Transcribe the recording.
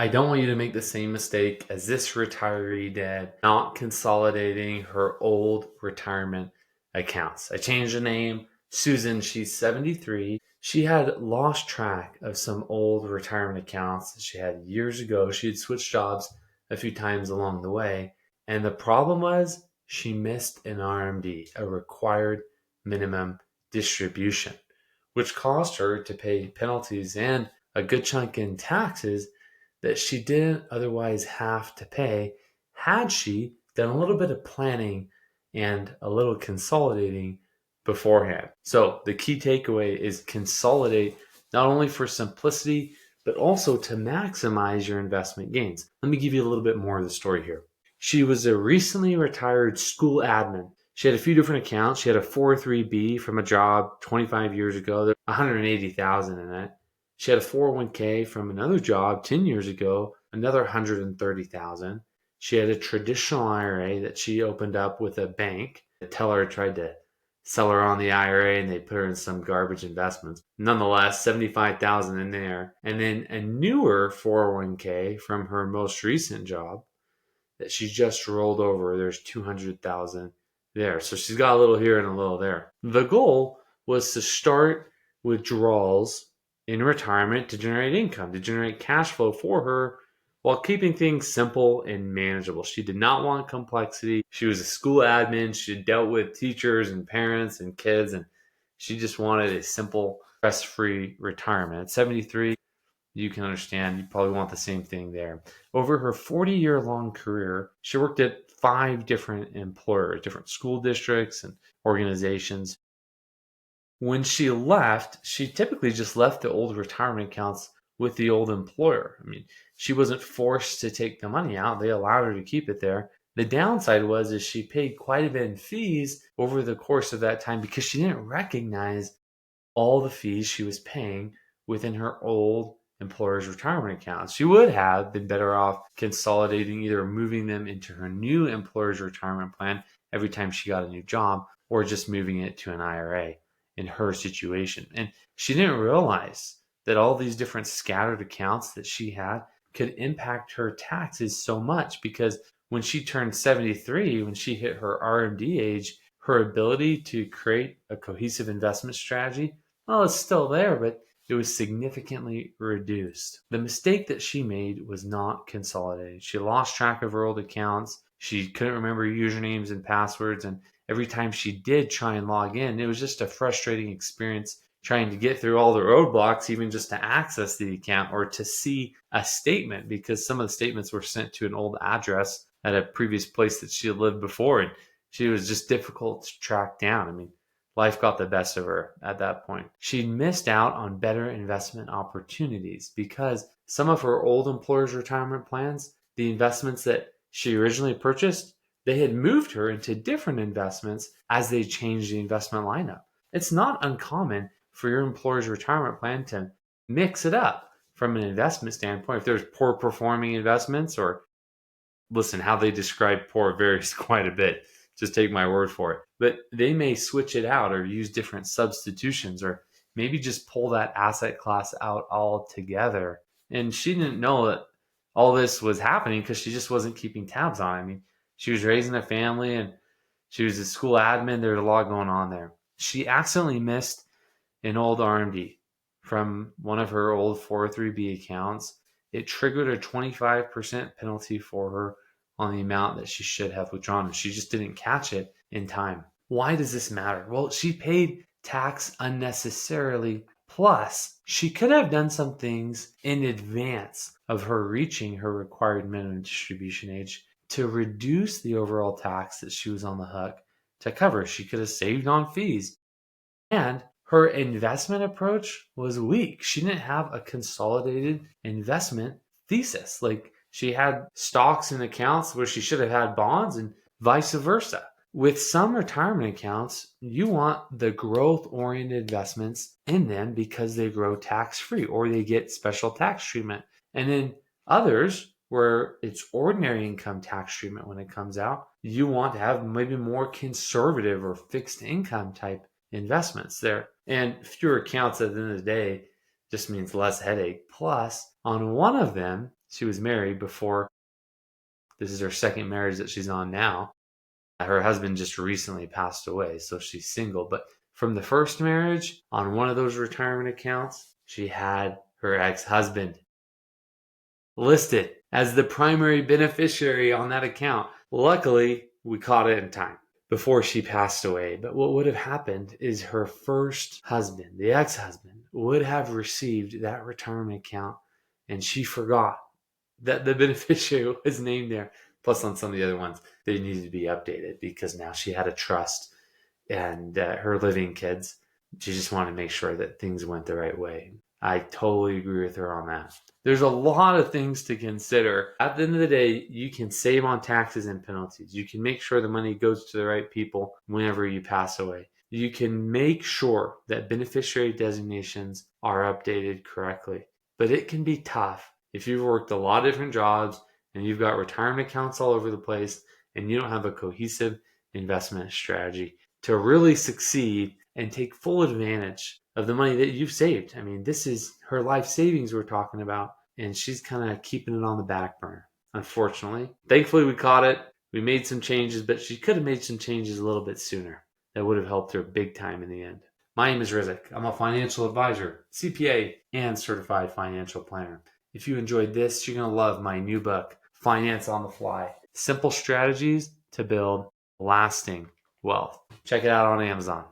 I don't want you to make the same mistake as this retiree did, not consolidating her old retirement accounts. I changed the name. Susan, she's 73. She had lost track of some old retirement accounts that she had years ago. She had switched jobs a few times along the way. And the problem was she missed an RMD, a required minimum distribution, which caused her to pay penalties and a good chunk in taxes that she didn't otherwise have to pay had she done a little bit of planning and a little consolidating beforehand. So the key takeaway is consolidate not only for simplicity, but also to maximize your investment gains. Let me give you a little bit more of the story here. She was a recently retired school admin. She had a few different accounts. She had a 403B from a job 25 years ago. There was 180,000 in it. She had a 401k from another job 10 years ago, another 130,000. She had a traditional IRA that she opened up with a bank. The teller tried to sell her on the IRA and they put her in some garbage investments. Nonetheless, 75,000 in there. And then a newer 401k from her most recent job that she just rolled over. There's 200,000 there. So she's got a little here and a little there. The goal was to start withdrawals in retirement to generate income, to generate cash flow for her while keeping things simple and manageable. She did not want complexity. She was a school admin. She dealt with teachers and parents and kids, and she just wanted a simple, stress-free retirement. At 73, you can understand you probably want the same thing there. Over her 40-year long career, she worked at 5 different employers, different school districts and organizations. When she left, she typically just left the old retirement accounts with the old employer. I mean, she wasn't forced to take the money out. They allowed her to keep it there. The downside was is she paid quite a bit in fees over the course of that time because she didn't recognize all the fees she was paying within her old employer's retirement accounts. She would have been better off consolidating, either moving them into her new employer's retirement plan every time she got a new job, or just moving it to an IRA in her situation. And she didn't realize that all these different scattered accounts that she had could impact her taxes so much because when she turned 73, when she hit her RMD age, her ability to create a cohesive investment strategy, well, it's still there, but it was significantly reduced. The mistake that she made was not consolidating. She lost track of her old accounts. She couldn't remember usernames and passwords. And every time she did try and log in, it was just a frustrating experience trying to get through all the roadblocks, even just to access the account or to see a statement, because some of the statements were sent to an old address at a previous place that she had lived before. And she was just difficult to track down. I mean, life got the best of her at that point. She missed out on better investment opportunities because some of her old employer's retirement plans, the investments that she originally purchased, they had moved her into different investments as they changed the investment lineup. It's not uncommon for your employer's retirement plan to mix it up from an investment standpoint. If there's poor performing investments, or listen, how they describe poor varies quite a bit. Just take my word for it. But they may switch it out or use different substitutions, or maybe just pull that asset class out altogether. And she didn't know that all this was happening because she just wasn't keeping tabs on it. I mean, she was raising a family and she was a school admin. There's a lot going on there. She accidentally missed an old RMD from one of her old 403B accounts. It triggered a 25% penalty for her on the amount that she should have withdrawn, and she just didn't catch it in time. Why does this matter? Well, she paid tax unnecessarily. Plus, she could have done some things in advance of her reaching her required minimum distribution age to reduce the overall tax that she was on the hook to cover. She could have saved on fees. And her investment approach was weak. She didn't have a consolidated investment thesis. Like, she had stocks and accounts where she should have had bonds, and vice versa. With some retirement accounts, you want the growth oriented investments in them because they grow tax free or they get special tax treatment. And then others, where it's ordinary income tax treatment when it comes out, you want to have maybe more conservative or fixed income type investments there. And fewer accounts at the end of the day just means less headache. Plus, on one of them, She was married before. This is her second marriage that she's on now. Her husband just recently passed away, so she's single. But from the first marriage, on one of those retirement accounts, she had her ex-husband listed as the primary beneficiary on that account. Luckily, we caught it in time before she passed away. But what would have happened is her first husband, the ex-husband, would have received that retirement account, and she forgot that the beneficiary was named there. Plus, on some of the other ones, they needed to be updated because now she had a trust and her living kids. She just wanted to make sure that things went the right way. I totally agree with her on that. There's a lot of things to consider. At the end of the day, you can save on taxes and penalties. You can make sure the money goes to the right people whenever you pass away. You can make sure that beneficiary designations are updated correctly. But it can be tough if you've worked a lot of different jobs and you've got retirement accounts all over the place and you don't have a cohesive investment strategy to really succeed and take full advantage of the money that you've saved. I mean, this is her life savings we're talking about, and she's kind of keeping it on the back burner, unfortunately. Thankfully, we caught it. We made some changes, but she could have made some changes a little bit sooner. That would have helped her big time in the end. My name is Rizik. I'm a financial advisor, CPA, and certified financial planner. If you enjoyed this, you're going to love my new book, Finance on the Fly: Simple Strategies to Build Lasting Wealth. Check it out on Amazon.